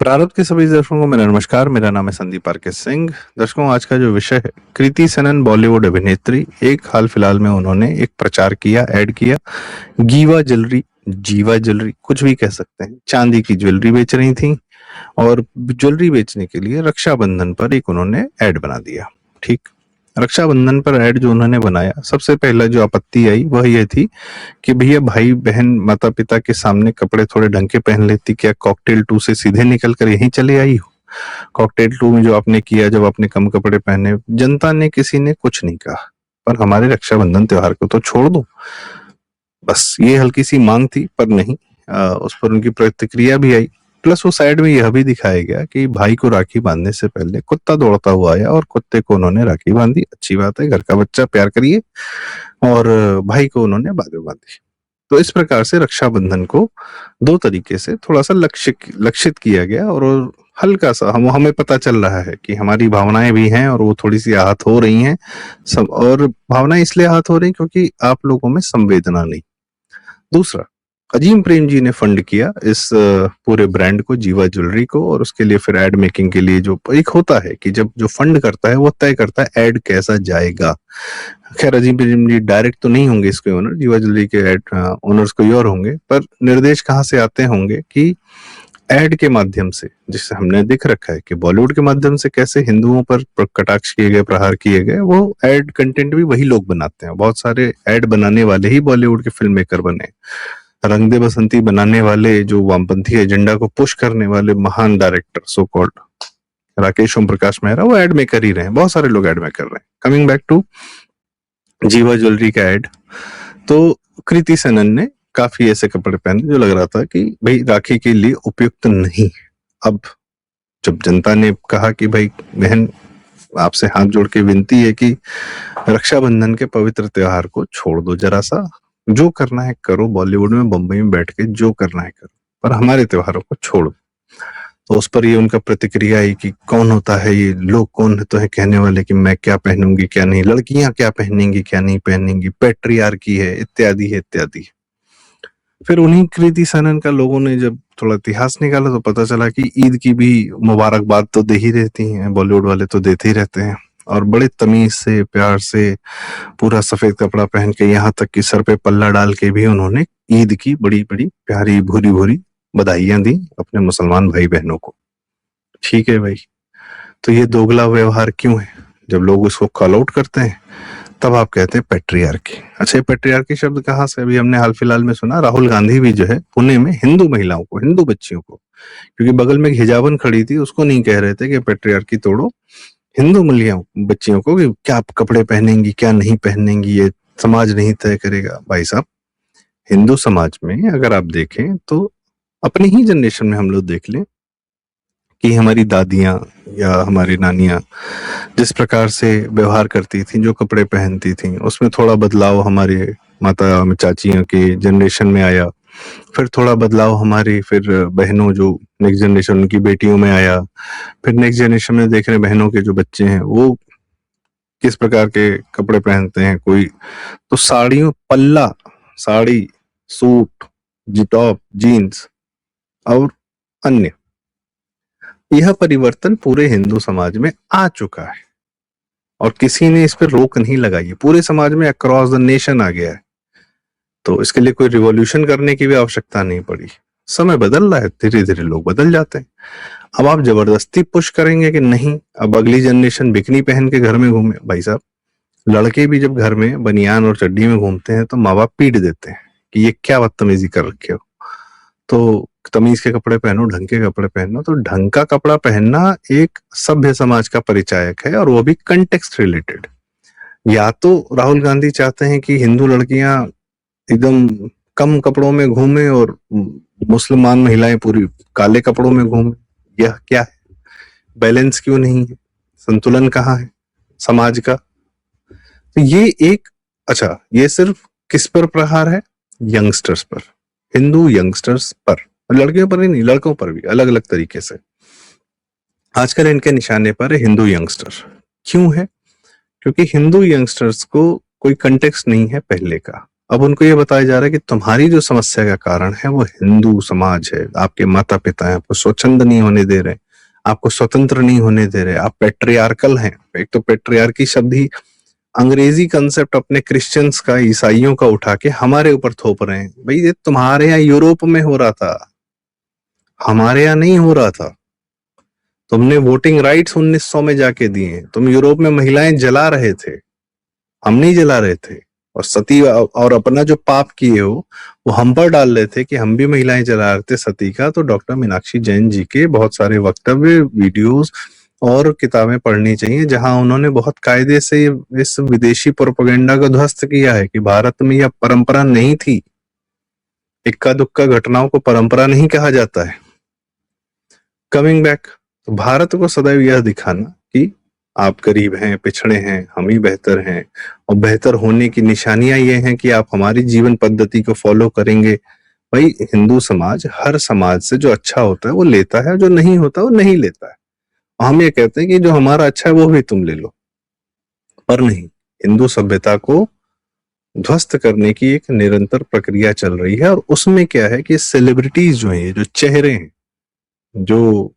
प्रारब्ध के सभी दर्शकों को मेरा नमस्कार। मेरा नाम है संदीप आर के सिंह। दर्शकों, आज का जो विषय है, कृति सेनन बॉलीवुड अभिनेत्री। एक हाल फिलहाल में उन्होंने एक प्रचार किया, ऐड किया, गीवा ज्वेलरी, जीवा ज्वेलरी, कुछ भी कह सकते हैं। चांदी की ज्वेलरी बेच रही थी और ज्वेलरी बेचने के लिए रक्षाबंधन पर एक उन्होंने ऐड बना दिया। ठीक, रक्षाबंधन पर ऐड जो उन्होंने बनाया, सबसे पहला जो आपत्ति आई वह यह थी कि भैया, भाई बहन माता पिता के सामने कपड़े थोड़े ढंग के पहन लेती। क्या कॉकटेल 2 से सीधे निकल कर यहीं चले आई हो? कॉकटेल 2 में जो आपने किया, जब आपने कम कपड़े पहने, जनता ने, किसी ने कुछ नहीं कहा, पर हमारे रक्षाबंधन त्योहार को तो छोड़ दो। बस ये हल्की सी मांग थी, पर नहीं, उस पर उनकी प्रतिक्रिया भी आई। प्लस वो साइड में यह भी दिखाया गया कि भाई को राखी बांधने से पहले कुत्ता दौड़ता हुआ आया और कुत्ते को उन्होंने राखी बांधी। अच्छी बात है, घर का बच्चा, प्यार करिए। और भाई को उन्होंने बाद में बांधी। तो इस प्रकार से रक्षाबंधन को दो तरीके से थोड़ा सा लक्षित किया गया। और हल्का सा हमें पता चल रहा है कि हमारी भावनाएं भी हैं और वो थोड़ी सी आहत हो रही हैं सब। और भावनाएं इसलिए आहत हो रही क्योंकि आप लोगों में संवेदना नहीं। दूसरा, अजीम प्रेम जी ने फंड किया इस पूरे ब्रांड को, जीवा ज्वेलरी को, और उसके लिए फिर एड मेकिंग के लिए जो एक होता है कि जब जो फंड करता है वो तय करता है एड कैसा जाएगा। खैर, अजीम प्रेम जी डायरेक्ट तो नहीं होंगे इसके ओनर, जीवा ज्वेलरी के एड ओनर्स कोई और होंगे, पर निर्देश कहाँ से आते होंगे कि एड के माध्यम से, जिससे हमने देख रखा है कि बॉलीवुड के माध्यम से कैसे हिंदुओं पर कटाक्ष किए गए, प्रहार किए गए, वो एड कंटेंट भी वही लोग बनाते हैं। बहुत सारे एड बनाने वाले ही बॉलीवुड के फिल्म मेकर बने। रंग दे बसंती बनाने वाले, जो वामपंथी एजेंडा को पुश करने वाले महान director so called Rakesh Om Prakash Mehra, वो एड मेकर ही रहे हैं। बहुत सारे लोग एड मेकर रहे हैं। कमिंग बैक टू जीवा ज्वेलरी का एड, तो कृति सेनन ने काफी ऐसे कपड़े पहने जो लग रहा था कि भाई राखी के लिए उपयुक्त नहीं। अब जब जनता ने कहा कि भाई बहन, आपसे हाथ जोड़ के विनती है कि रक्षाबंधन के पवित्र त्योहार को छोड़ दो, जरा सा जो करना है करो, बॉलीवुड में बम्बई में बैठ के जो करना है करो, पर हमारे त्योहारों को छोड़ो। तो उस पर ये उनका प्रतिक्रिया आई कि कौन होता है ये लोग, कौन तो है कहने वाले कि मैं क्या पहनूंगी क्या नहीं, लड़कियां क्या पहनेंगी क्या नहीं पहनेंगी, पैट्रियार्की है, इत्यादि है इत्यादि। फिर उन्हीं कृति सेनन का लोगों ने जब थोड़ा इतिहास निकाला तो पता चला कि ईद की भी मुबारकबाद तो दे ही रहती हैं, बॉलीवुड वाले तो देते ही रहते हैं। और बड़े तमीज से, प्यार से, पूरा सफेद कपड़ा पहन के, यहाँ तक कि सर पे पल्ला डाल के भी उन्होंने ईद की बड़ी बड़ी प्यारी भूरी भूरी बधाइयां दी अपने मुसलमान भाई बहनों को। ठीक है भाई, तो ये दोगला व्यवहार क्यों है? जब लोग उसको कॉल आउट करते हैं तब आप कहते हैं पैट्रियार्की। अच्छा, ये पैट्रियार्की शब्द कहाँ से? अभी हमने हाल फिलहाल में सुना, राहुल गांधी भी जो है पुणे में हिंदू महिलाओं को, हिंदू बच्चियों को, क्योंकि बगल में एक हिजाबन खड़ी थी, उसको नहीं कह रहे थे कि पैट्रियार्की तोड़ो, हिंदू महिलाओं बच्चियों को कि क्या आप कपड़े पहनेंगी क्या नहीं पहनेंगी, ये समाज नहीं तय करेगा। भाई साहब, हिंदू समाज में अगर आप देखें तो अपनी ही जनरेशन में हम लोग देख लें कि हमारी दादियां या हमारी नानियां जिस प्रकार से व्यवहार करती थी, जो कपड़े पहनती थी, उसमें थोड़ा बदलाव हमारे माता चाचियों के जनरेशन में आया। फिर थोड़ा बदलाव हमारी फिर बहनों, जो नेक्स्ट जनरेशन, उनकी बेटियों में आया। फिर नेक्स्ट जनरेशन में देख रहे बहनों के जो बच्चे हैं वो किस प्रकार के कपड़े पहनते हैं। कोई तो साड़ियों, पल्ला साड़ी, सूट, टॉप, जीन्स और अन्य, यह परिवर्तन पूरे हिंदू समाज में आ चुका है और किसी ने इस पर रोक नहीं लगाई है। पूरे समाज में अक्रॉस द नेशन आ गया है। तो इसके लिए कोई रिवॉल्यूशन करने की भी आवश्यकता नहीं पड़ी। समय बदल रहा है, धीरे धीरे लोग बदल जाते हैं। अब आप जबरदस्ती पुश करेंगे कि नहीं, अब अगली जनरेशन बिकनी पहन के घर में घूमे। भाई साहब, लड़के भी जब घर में बनियान और चड्डी में घूमते हैं तो माँ बाप पीट देते हैं कि ये क्या बदतमीजी कर रखे हो। तो तमीज के कपड़े पहनो, ढंग के कपड़े पहनो। तो ढंग का कपड़ा पहनना एक सभ्य समाज का परिचायक है, और वो भी कंटेक्स्ट रिलेटेड। या तो राहुल गांधी चाहते हैं कि हिंदू लड़कियां एकदम कम कपड़ों में घूमे और मुसलमान महिलाएं पूरी काले कपड़ों में घूमे। यह क्या है? बैलेंस क्यों नहीं है? संतुलन कहाँ है समाज का? तो ये एक, अच्छा, ये सिर्फ किस पर प्रहार है? यंगस्टर्स पर, हिंदू यंगस्टर्स पर। लड़कियों पर ही नहीं, लड़कों पर भी अलग अलग तरीके से आजकल इनके निशाने पर है हिंदू यंगस्टर। क्यों है? क्योंकि हिंदू यंगस्टर्स को कोई कंटेक्स्ट नहीं है पहले का। अब उनको ये बताया जा रहा है कि तुम्हारी जो समस्या का कारण है वो हिंदू समाज है, आपके माता पिता हैं, आपको स्वच्छंद नहीं होने दे रहे, आपको स्वतंत्र नहीं होने दे रहे, आप पेट्रियार्कल हैं। एक तो पेट्रियार्की शब्द ही अंग्रेजी कंसेप्ट अपने क्रिश्चियंस का, ईसाइयों का उठा के हमारे ऊपर थोप रहे हैं। भाई ये तुम्हारे यहाँ यूरोप में हो रहा था, हमारे यहाँ नहीं हो रहा था। तुमने वोटिंग राइट्स 1900 में जाके दिए, तुम यूरोप में महिलाएं जला रहे थे, हम नहीं जला रहे थे। और सती और अपना जो पाप किए हो वो हम पर डाल रहे थे कि हम भी महिलाएं जला रहे थे सती का। तो डॉक्टर मीनाक्षी जैन जी के बहुत सारे वक्तव्य, वीडियोस और किताबें पढ़नी चाहिए, जहां उन्होंने बहुत कायदे से इस विदेशी प्रोपेगेंडा को ध्वस्त किया है कि भारत में यह परंपरा नहीं थी। इक्का दुक्का घटनाओं को परंपरा नहीं कहा जाता है। कमिंग बैक, तो भारत को सदैव यह दिखाना कि आप गरीब हैं, पिछड़े हैं, हम ही बेहतर हैं, और बेहतर होने की निशानियां ये हैं कि आप हमारी जीवन पद्धति को फॉलो करेंगे। भाई हिंदू समाज हर समाज से जो अच्छा होता है वो लेता है, जो नहीं होता वो नहीं लेता है। हम ये कहते हैं कि जो हमारा अच्छा है वो भी तुम ले लो, पर नहीं, हिंदू सभ्यता को ध्वस्त करने की एक निरंतर प्रक्रिया चल रही है। और उसमें क्या है कि सेलिब्रिटीज जो हैं, ये जो चेहरे हैं, जो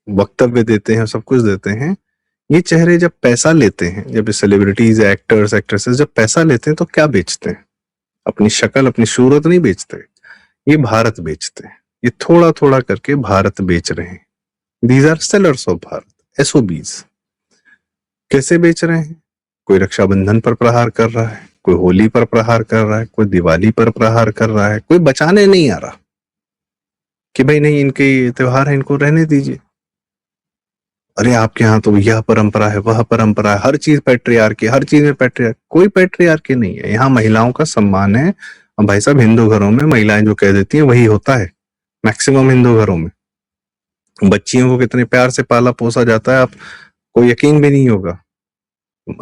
वक्तव्य देते हैं, सब कुछ देते हैं, ये चेहरे जब पैसा लेते हैं, जब सेलिब्रिटीज, एक्टर्स, एक्ट्रेसेस जब पैसा लेते हैं तो क्या बेचते हैं? अपनी शक्ल, अपनी सूरत नहीं बेचते, ये भारत बेचते हैं। ये थोड़ा थोड़ा करके भारत बेच रहे हैं। These are sellers of Bharat, SOBs. कैसे बेच रहे हैं? कोई रक्षाबंधन पर प्रहार कर रहा है, कोई होली पर प्रहार कर रहा है, कोई दिवाली पर प्रहार कर रहा है, कोई बचाने नहीं आ रहा कि भाई नहीं, इनके त्योहार है, इनको रहने दीजिए। अरे आपके यहाँ तो यह परंपरा है, वह परंपरा है, हर चीज पैट्रियार्की, हर चीज में पैट्रियार्की। कोई पैट्रियार्की नहीं है यहाँ, महिलाओं का सम्मान है। और भाई साहब, हिंदू घरों में महिलाएं जो कह देती हैं वही होता है। मैक्सिमम हिंदू घरों में बच्चियों को कितने प्यार से पाला पोसा जाता है, आप को यकीन भी नहीं होगा।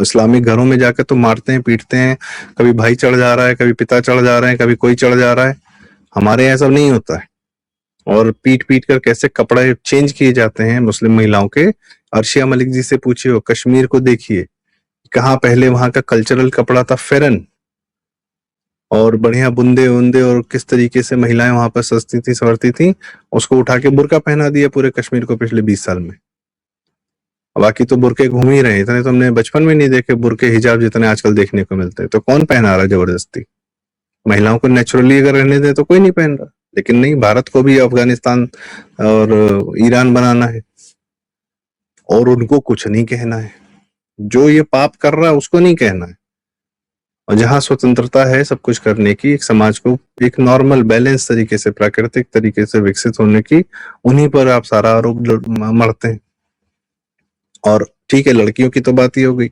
इस्लामिक घरों में जाकर तो मारते हैं, पीटते हैं, कभी भाई चढ़ जा रहा है, कभी पिता चढ़ जा रहे हैं, कभी कोई चढ़ जा रहा है। हमारे यहाँ सब नहीं होता है। और पीट पीट कर कैसे कपड़े चेंज किए जाते हैं मुस्लिम महिलाओं के। अर्शिया मलिक जी से पूछिए, कश्मीर को देखिए, कहाँ पहले वहां का कल्चरल कपड़ा था फेरन, और बढ़िया बुंदे उंदे, और किस तरीके से महिलाएं वहां पर सजती थी, संवरती थी। उसको उठा के बुर्का पहना दिया पूरे कश्मीर को पिछले 20 साल में। बाकी तो बुरके घूम ही रहे हैं, इतने तुमने बचपन में नहीं देखे बुरके, हिजाब जितने आजकल देखने को मिलते हैं। तो कौन पहना रहा है जबरदस्ती? महिलाओं को नेचुरली अगर रहने दे तो कोई नहीं पहन रहा। लेकिन नहीं, भारत को भी अफगानिस्तान और ईरान बनाना है, और उनको कुछ नहीं कहना है। जो ये पाप कर रहा है उसको नहीं कहना है। और जहां स्वतंत्रता है सब कुछ करने की, एक समाज को एक नॉर्मल बैलेंस तरीके से, प्राकृतिक तरीके से विकसित होने की, उन्हीं पर आप सारा आरोप मढ़ते हैं। और ठीक है, लड़कियों की तो बात ही हो गई।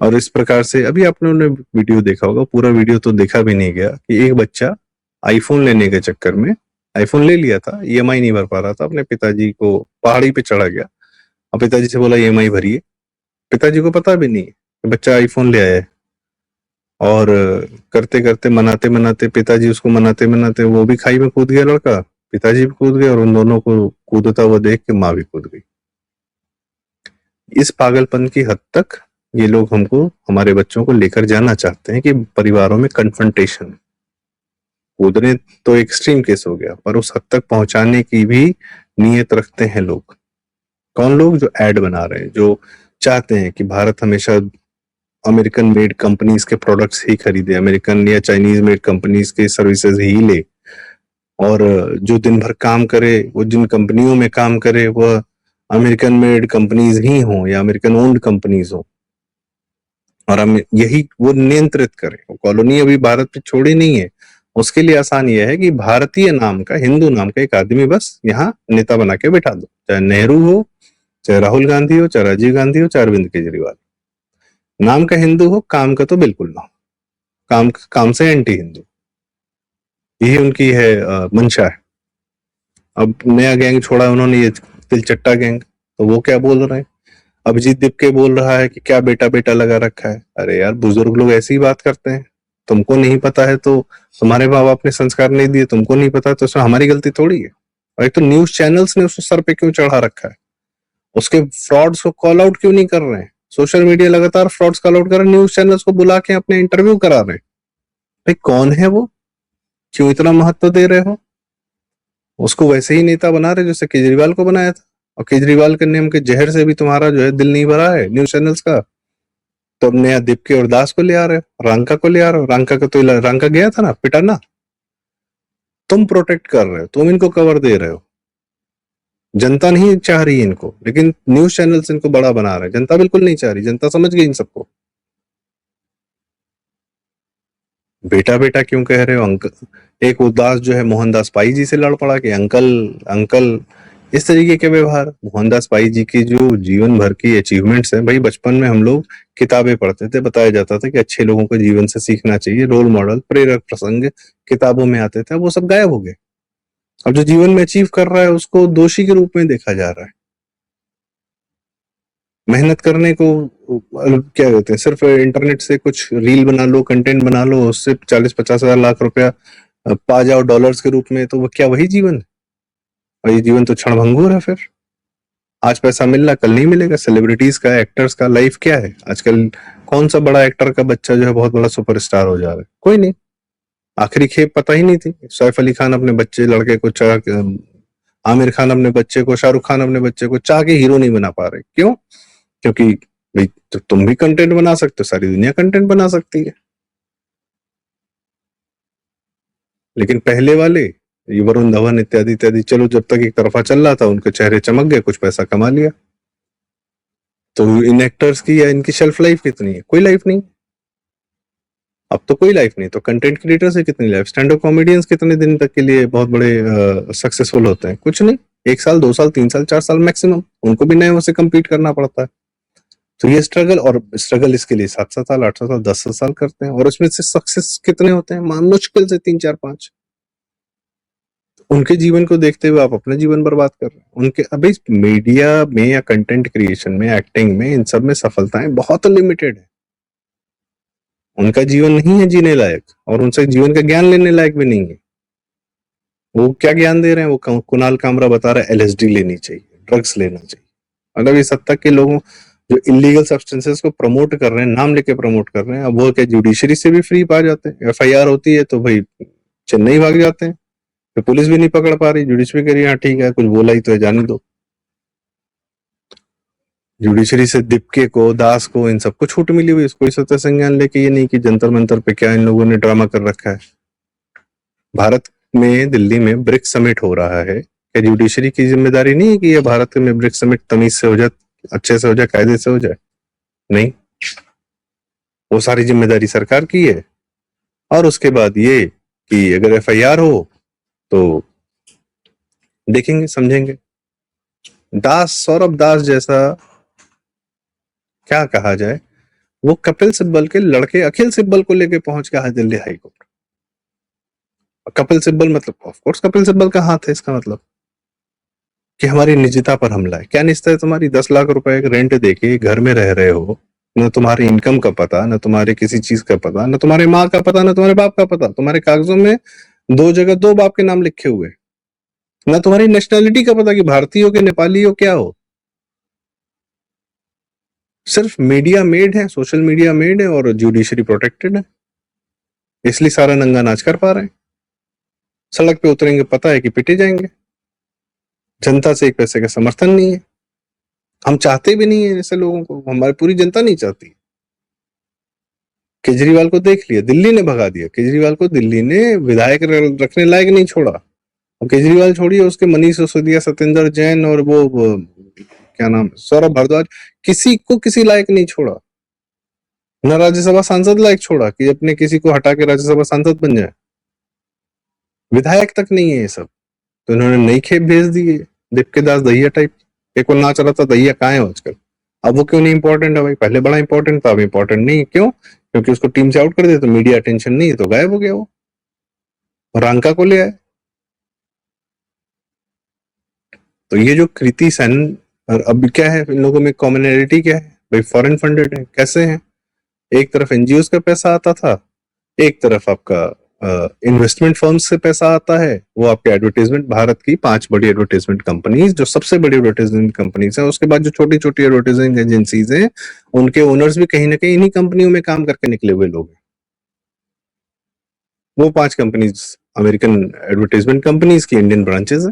और इस प्रकार से अभी आपने वीडियो देखा होगा, पूरा वीडियो तो देखा भी नहीं गया, कि एक बच्चा आईफोन लेने के चक्कर में, आईफोन ले लिया था, ईएमआई नहीं भर पा रहा था, अपने पिताजी को पहाड़ी पे चढ़ा गया और पिताजी से बोला ईएमआई भरिए। पिताजी को पता भी नहीं कि बच्चा आईफोन ले आया है। और करते करते, मनाते मनाते, पिताजी उसको मनाते मनाते, वो भी खाई में कूद गया लड़का, पिताजी भी कूद गए, और उन दोनों को कूदता हुआ देख के माँ भी कूद गई। इस पागलपन की हद तक ये लोग हमको, हमारे बच्चों को लेकर जाना चाहते हैं कि परिवारों में कन्फ्रंटेशन। कूदने तो एक्सट्रीम केस हो गया, पर उस हद तक पहुंचाने की भी नीयत रखते हैं लोग। कौन लोग? जो एड बना रहे हैं, जो चाहते हैं कि भारत हमेशा अमेरिकन मेड कंपनीज के प्रोडक्ट्स ही खरीदे, अमेरिकन या चाइनीज मेड कंपनीज के सर्विसेज ही ले, और जो दिन भर काम करे, वो जिन कंपनियों में काम करे, वह अमेरिकन मेड कंपनीज ही हों या अमेरिकन ओन्ड कंपनीज हों, और हम यही वो नियंत्रित करें। वो कॉलोनी अभी भारत पे छोड़ी नहीं है। उसके लिए आसान यह है कि भारतीय नाम का, हिंदू नाम का एक आदमी बस यहाँ नेता बना के बैठा दो, चाहे नेहरू हो, चाहे राहुल गांधी हो, चाहे राजीव गांधी हो, चाहे अरविंद केजरीवाल। नाम का हिंदू हो, काम का तो बिल्कुल ना हो, काम से एंटी हिंदू, यही उनकी है मंशा है। अब नया गैंग छोड़ा उन्होंने, ये तिलचट्टा गैंग, तो वो क्या बोल रहे हैं? अभिजीत दीपके बोल रहा है कि क्या बेटा बेटा लगा रखा है। अरे यार, बुजुर्ग लोग ऐसी ही बात करते हैं। तुमको नहीं पता है तो तुम्हारे माँ बाप ने संस्कार नहीं दिए, तुमको नहीं पता तो उसमें हमारी गलती थोड़ी है। और एक तो न्यूज चैनल्स ने उसको सर पे क्यों चढ़ा रखा है? उसके फ्रॉड्स को कॉल आउट क्यों नहीं कर रहे हैं? सोशल मीडिया लगातार फ्रॉड्स कॉल आउट कर रहे हैं, न्यूज चैनल्स को बुला के अपने इंटरव्यू करा रहे हैं। भाई कौन है वो, क्यों इतना महत्व दे रहे हो? उसको वैसे ही नेता बना रहे जैसे केजरीवाल को बनाया था, और केजरीवाल के नेम के जहर से भी तुम्हारा जो है दिल नहीं भरा है न्यूज चैनल्स का। तो अब नया दीप्के और दास को ले आ रहे हो, रांका को ले आ रहे हो। रांका का तो रांका गया था ना पिटाना, तुम प्रोटेक्ट कर रहे हो, तुम इनको कवर दे रहे हो। जनता नहीं चाह रही है इनको, लेकिन न्यूज चैनल्स इनको बड़ा बना रहे हैं। जनता बिल्कुल नहीं चाह रही, जनता समझ गई इन सबको। बेटा बेटा क्यों कह रहे हो? अंकल एक उदास जो है मोहनदास पाई जी से लड़ पड़ा कि अंकल अंकल, इस तरीके के व्यवहार। मोहनदास पाई जी की जो जीवन भर की अचीवमेंट्स हैं, भाई बचपन में हम लोग किताबें पढ़ते थे, बताया जाता था कि अच्छे लोगों को जीवन से सीखना चाहिए, रोल मॉडल प्रेरक प्रसंग किताबों में आते थे, वो सब गायब हो गए। अब जो जीवन में अचीव कर रहा है उसको दोषी के रूप में देखा जा रहा है। मेहनत करने को क्या कहते हैं, सिर्फ इंटरनेट से कुछ रील बना लो, कंटेंट बना लो, उससे 40-50 हजार लाख रुपया पा जाओ डॉलर्स के रूप में, तो वो क्या वही जीवन है? और ये जीवन तो क्षणभंगुर है। फिर आज पैसा मिल रहा, कल नहीं मिलेगा। सेलिब्रिटीज का, एक्टर्स का लाइफ क्या है आजकल? कौन सा बड़ा एक्टर का बच्चा जो है बहुत बड़ा सुपरस्टार हो जा रहा है? कोई नहीं। आखिरी खेप पता ही नहीं थी। सैफ अली खान अपने बच्चे लड़के को आमिर खान अपने बच्चे को, शाहरुख खान अपने बच्चे को चाह के हीरो नहीं बना पा रहे। क्यों? क्योंकि भाई तो तुम भी कंटेंट बना सकते हो, सारी दुनिया कंटेंट बना सकती है। लेकिन पहले वाले ये वरुण धवन इत्यादि इत्यादि, चलो जब तक एक तरफा चल रहा था उनके चेहरे चमक गए, कुछ पैसा कमा लिया। तो इन एक्टर्स की या इनकी शेल्फ लाइफ कितनी है? कोई लाइफ नहीं। अब तो कोई लाइफ नहीं। तो कंटेंट क्रिएटर से कितनी लाइफ? स्टैंड अप कॉमेडियंस कितने दिन तक के लिए बहुत बड़े सक्सेसफुल होते हैं? कुछ नहीं। 1 साल, 2 साल, 3 साल, 4 साल मैक्सिमम। उनको भी नए से कम्पीट करना पड़ता है। तो ये स्ट्रगल, और स्ट्रगल इसके लिए 7-7 साल, 8 साल, 10 साल करते हैं, और उसमें से सक्सेस कितने होते हैं? मुश्किल से 3-4-5। उनके जीवन को देखते हुए आप अपना जीवन बर्बाद कर रहे हैं। उनके अभी मीडिया में या कंटेंट क्रिएशन में, एक्टिंग में, इन सब में सफलताएं बहुत लिमिटेड है। उनका जीवन नहीं है जीने लायक, और उनसे जीवन का ज्ञान लेने लायक भी नहीं है। वो क्या ज्ञान दे रहे हैं? वो कुणाल कामरा बता रहा है एलएसडी लेनी चाहिए, ड्रग्स लेना चाहिए। मतलब इस हद तक के लोगों जो इलीगल सब्सटेंसेस को प्रमोट कर रहे हैं, नाम लेके प्रमोट कर रहे हैं, अब वो क्या जुडिशरी से भी फ्री पा जाते हैं? एफआईआर होती है तो भाई चेन्नई भाग जाते हैं, तो पुलिस भी नहीं पकड़ पा रही, जुडिशरी कह रही है हाँ ठीक है, कुछ बोला ही तो है, जाने दो। जुडिशरी से दीपके को, दास को, इन सबको छूट मिली हुई, कोई सत्य संज्ञान लेके ये नहीं कि जंतर मंतर पे क्या इन लोगों ने ड्रामा कर रखा है। भारत में दिल्ली में ब्रिक्स समिट हो रहा है, क्या जुडिशरी की जिम्मेदारी नहीं है कि ये भारत में ब्रिक्स समिट तमीज से हो जाए, अच्छे से हो जाए, कायदे से हो जाए? नहीं, वो सारी जिम्मेदारी सरकार की है। और उसके बाद ये कि अगर एफआईआर हो तो देखेंगे समझेंगे। दास, सौरभ दास जैसा, क्या कहा जाए, वो कपिल सिब्बल के लड़के अखिल सिब्बल को लेके पहुंच गया है दिल्ली हाईकोर्ट। कपिल सिब्बल मतलब ऑफ कोर्स कपिल सिब्बल का हाथ है इसका मतलब कि हमारी निजता पर हमला है। क्या निजता है तुम्हारी? 10 लाख रुपए रेंट देके घर में रह रहे हो, न तुम्हारी इनकम का पता, न तुम्हारे किसी चीज का पता, न तुम्हारे माँ का पता, न तुम्हारे बाप का पता। तुम्हारे कागजों में 2 जगह 2 बाप के नाम लिखे हुए, न तुम्हारी नेशनैलिटी का पता कि भारतीय हो कि नेपाली हो, क्या हो। सिर्फ मीडिया मेड है, सोशल मीडिया मेड है, और जुडिशरी प्रोटेक्टेड है, इसलिए सारा नंगा नाच कर पा रहे हैं। सड़क पे उतरेंगे पता है कि पिटे जाएंगे। जनता से एक पैसे का समर्थन नहीं है। हम चाहते भी नहीं है ऐसे लोगों को, हमारी पूरी जनता नहीं चाहती। केजरीवाल को देख लिया, दिल्ली ने भगा दिया। केजरीवाल को दिल्ली ने विधायक रखने लायक नहीं छोड़ा। और केजरीवाल छोड़िए, उसके मनीष सिसोदिया, सत्येंद्र जैन, और वो क्या नाम, सौरभ भारद्वाज, किसी को किसी लायक नहीं छोड़ा। न राज्यसभा सांसद लायक छोड़ा कि अपने किसी को हटा के राज्यसभा सांसद बन जाए। विधायक तक नहीं है ये सब। तो इन्होंने नई खेप भेज दी है, दीपके दास दहिया टाइप। एक और नाच रहा था दहिया कहाँ है आजकल। अब वो क्यों नहीं इंपॉर्टेंट है भाई? पहले बड़ा इंपॉर्टेंट था, अब इंपॉर्टेंट नहीं है। क्यों? क्योंकि उसको टीम से आउट कर दिया तो मीडिया अटेंशन नहीं है, तो गायब हो गया वो। रांका को ले आए। तो ये जो कृति सेन, और अब क्या है इन लोगों में कॉमनैलिटी क्या है भाई? फॉरेन फंडेड है। कैसे है? एक तरफ एनजीओ का पैसा आता था, एक तरफ आपका इन्वेस्टमेंट फर्म्स से पैसा आता है। वो आपके एडवर्टाइजमेंट, भारत की 5 बड़ी एडवर्टाइजमेंट कंपनीज, जो सबसे बड़ी एडवर्टाइजमेंट कंपनीज है, उसके बाद जो छोटी छोटी एडवर्टाइजिंग एजेंसीज हैं, उनके ओनर्स भी कहीं ना कहीं इन्हीं कंपनियों में काम करके निकले हुए लोग हैं। वो 5 कंपनीज अमेरिकन एडवर्टाइजमेंट कंपनीज की इंडियन ब्रांचेस है,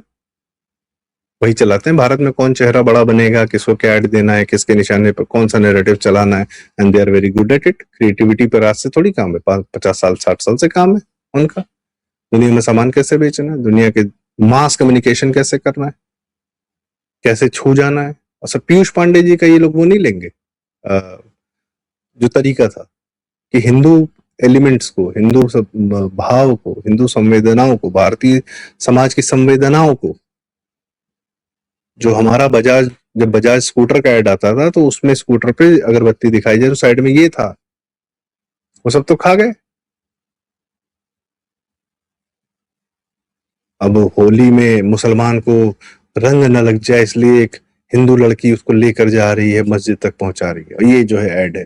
वही चलाते हैं। भारत में कौन चेहरा बड़ा बनेगा, किसको क्या ऐड देना है, किसके निशाने पर कौन सा नैरेटिव चलाना है, and they are very good at it. Creativity पर आज से थोड़ी काम है, 50 साल 60 साल से काम है उनका। दुनिया में सामान कैसे बेचना है, दुनिया के मास कम्युनिकेशन कैसे करना है, कैसे छू जाना है। और सब पीयूष पांडे जी का ये लोग वो नहीं लेंगे जो तरीका था कि हिंदू एलिमेंट्स को, हिंदू भाव को, हिंदू संवेदनाओं को, भारतीय समाज की संवेदनाओं को, जो हमारा बजाज, जब बजाज स्कूटर का ऐड आता था तो उसमें स्कूटर पे अगरबत्ती दिखाई जाए तो साइड में ये था, वो सब तो खा गए। अब होली में मुसलमान को रंग न लग जाए इसलिए एक हिंदू लड़की उसको लेकर जा रही है, मस्जिद तक पहुंचा रही है, और ये जो है ऐड है,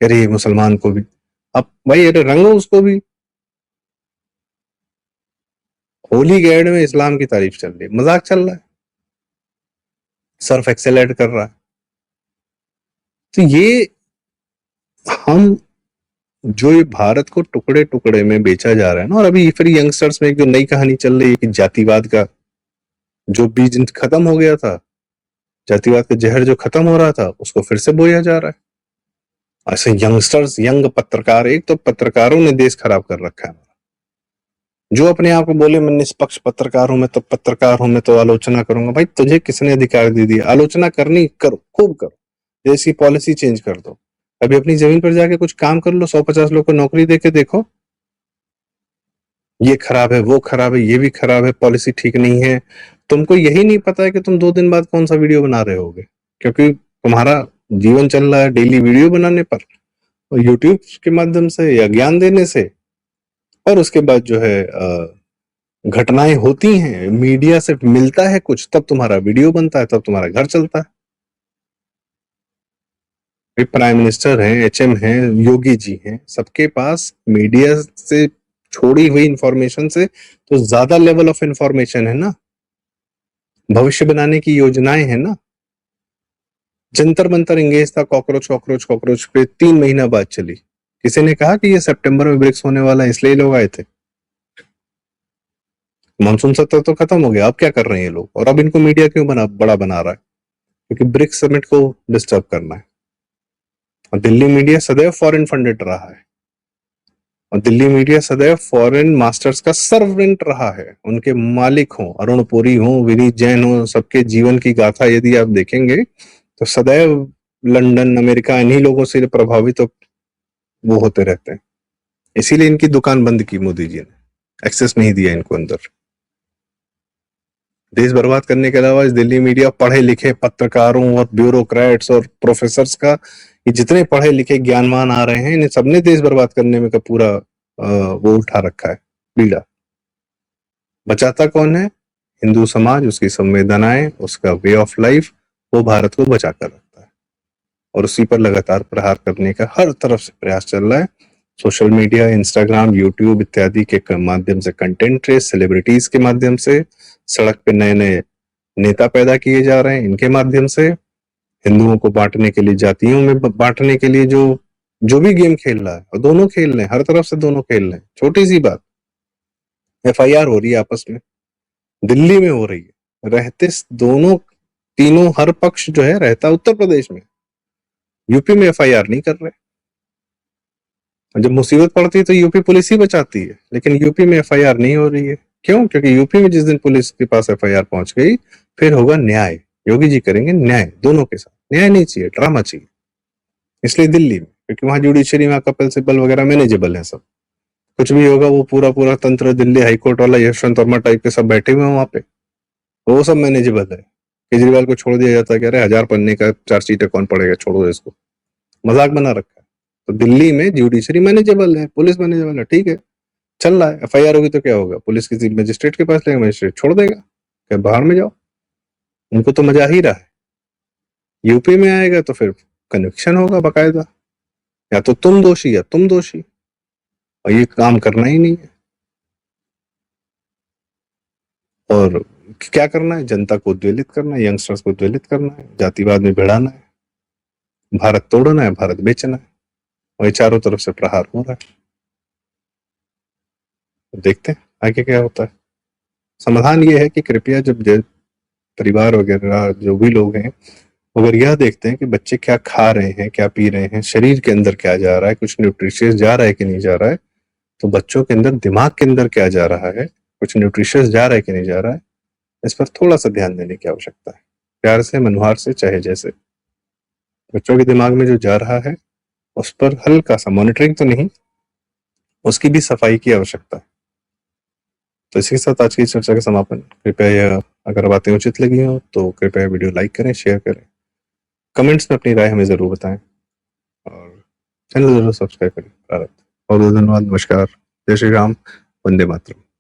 अरे मुसलमान को भी, अब भाई अरे रंगो उसको भी। होली के ऐड में इस्लाम की तारीफ चल रही है, मजाक चल रहा है, सर्फ एक्सेल ऐड कर रहा है। तो ये हम, जो ये भारत को टुकड़े टुकड़े में बेचा जा रहा है ना, और अभी फिर यंगस्टर्स में एक जो नई कहानी चल रही है कि जातिवाद का जो बीज खत्म हो गया था, जातिवाद का जहर जो खत्म हो रहा था, उसको फिर से बोया जा रहा है। ऐसे यंगस्टर्स, यंग पत्रकार, एक तो पत्रकारों ने देश खराब कर रखा है। जो अपने आप को बोले मैं निष्पक्ष पत्रकार हूं, मैं तो पत्रकार हूं, मैं तो आलोचना करूंगा, भाई तुझे किसने अधिकार दे दिया? आलोचना करनी करो, खूब करो, देश की पॉलिसी चेंज कर दो, अभी अपनी जमीन पर जाके कुछ काम कर लो, 150 लोग को नौकरी देके देखो। ये खराब है, वो खराब है, ये भी खराब है, पॉलिसी ठीक नहीं है, तुमको यही नहीं पता है कि तुम 2 दिन बाद कौन सा वीडियो बना रहे होगे, क्योंकि तुम्हारा जीवन चल रहा है डेली वीडियो बनाने पर, और यूट्यूब के माध्यम से या ज्ञान देने से। और उसके बाद जो है घटनाएं होती हैं, मीडिया से मिलता है कुछ, तब तुम्हारा वीडियो बनता है, तब तुम्हारा घर चलता है। प्राइम मिनिस्टर हैं, एचएम हैं, योगी जी हैं, सबके पास मीडिया से छोड़ी हुई इंफॉर्मेशन से तो ज्यादा लेवल ऑफ इंफॉर्मेशन है ना, भविष्य बनाने की योजनाएं हैं ना। जंतर मंतर इंगेज था, कॉकरोच कॉकरोच कॉकरोच पे 3 महीना बाद चली। किसी ने कहा कि ये सितंबर में ब्रिक्स होने वाला है इसलिए लोग आए थे? मानसून सत्र तो खत्म हो गया, अब क्या कर रहे हैं ये लोग? और अब इनको मीडिया क्यों बड़ा बना रहा है? क्योंकि ब्रिक्स समिट को डिस्टर्ब करना है। और दिल्ली मीडिया सदैव फॉरेन फंडेड रहा है, और दिल्ली मीडिया सदैव फॉरेन मास्टर्स का सर्वेंट रहा है, उनके मालिक हों, अरुण पुरी हों, विनीत जैन हो, सबके जीवन की गाथा यदि आप देखेंगे तो सदैव लंदन, अमेरिका, इन्हीं लोगों से प्रभावित तो वो होते रहते हैं। इसीलिए इनकी दुकान बंद की मोदी जी ने, एक्सेस नहीं दिया इनको अंदर। देश बर्बाद करने के अलावा इस दिल्ली मीडिया पढ़े लिखे पत्रकारों और ब्यूरोक्रेट्स और प्रोफेसर्स का, ये जितने पढ़े लिखे ज्ञानवान आ रहे हैं, इन सबने देश बर्बाद करने में का पूरा वो उठा रखा है बीड़ा। बचाता कौन है? हिंदू समाज, उसकी संवेदनाएं, उसका वे ऑफ लाइफ, वो भारत को बचा कर रखता है, और उसी पर लगातार प्रहार करने का हर तरफ से प्रयास चल रहा है। सोशल मीडिया, इंस्टाग्राम, यूट्यूब इत्यादि के माध्यम से कंटेंट ट्रेस, सेलिब्रिटीज के माध्यम से, सड़क पे नए नए नेता पैदा किए जा रहे हैं इनके माध्यम से, हिंदुओं को बांटने के लिए, जातियों में बांटने के लिए जो जो भी गेम खेल रहा है, और दोनों खेल रहे हैं, हर तरफ से दोनों खेल रहे हैं। छोटी सी बात, एफआईआर हो रही है आपस में, दिल्ली में हो रही है, रहते दोनों, तीनों, हर पक्ष जो है रहता उत्तर प्रदेश में, यूपी में एफआईआर नहीं कर रहे। जब मुसीबत पड़ती है तो यूपी पुलिस ही बचाती है, लेकिन यूपी में एफआईआर नहीं हो रही है। क्यों? क्योंकि यूपी में जिस दिन पुलिस के पास एफआईआर पहुंच गई, फिर होगा न्याय, योगी जी करेंगे न्याय, दोनों के साथ। न्याय नहीं चाहिए, ड्रामा चाहिए। इसलिए दिल्ली में, क्योंकि वहां जुडिशरी में कपिल सिब्बल वगैरह मैनेजेबल है सब, कुछ भी होगा वो पूरा पूरा तंत्र, दिल्ली हाईकोर्ट वाला यशवंत वर्मा टाइप के सब बैठे हुए हैं वहां पे, वो सब मैनेजेबल है। केजरीवाल को छोड़ दिया जाता है, कह रहे 1000 पन्ने का चार्जशीट कौन पड़ेगा, छोड़ो इसको, मजाक बना रखा है। तो दिल्ली में जुडिशरी मैनेजेबल है, पुलिस मैनेजेबल है, ठीक है, चल रहा है। एफआईआर होगी तो क्या होगा? पुलिस किसी मजिस्ट्रेट के पास लेगा, मजिस्ट्रेट छोड़ देगा, क्या बाहर में जाओ, उनको तो मजा ही रहा है। यूपी में आएगा तो फिर कन्विक्शन होगा बकायदा, या तो तुम दोषी या तुम दोषी, और ये काम करना ही नहीं है। और क्या करना है? जनता को उद्वेलित करना है, यंगस्टर्स को उद्वेलित करना है, जातिवाद में भिड़ाना है, भारत तोड़ना है, भारत बेचना है, और ये चारों तरफ से प्रहार हो रहा है। देखते हैं आगे क्या होता है। समाधान ये है कि कृपया जब परिवार वगैरह जो भी लोग हैं, अगर यह देखते हैं कि बच्चे क्या खा रहे हैं, क्या पी रहे हैं, शरीर के अंदर क्या जा रहा है, कुछ न्यूट्रिशियस जा रहा है कि नहीं जा रहा है, तो बच्चों के अंदर दिमाग के अंदर क्या जा रहा है, कुछ न्यूट्रिशियस जा रहा है कि नहीं जा रहा है, इस पर थोड़ा सा ध्यान देने की आवश्यकता है। प्यार से, मनुहार से, चाहे जैसे बच्चों के दिमाग में जो जा रहा है उस पर हल्का सा मॉनिटरिंग तो नहीं, उसकी भी सफाई की आवश्यकता है। तो इसी के साथ आज की चर्चा का समापन। कृपया यह अगर बातें उचित लगी हो तो कृपया वीडियो लाइक करें, शेयर करें, कमेंट्स में अपनी राय हमें ज़रूर बताएं और चैनल ज़रूर सब्सक्राइब करें। भारत बहुत बहुत धन्यवाद। नमस्कार। जय श्री राम। वंदे मातरम।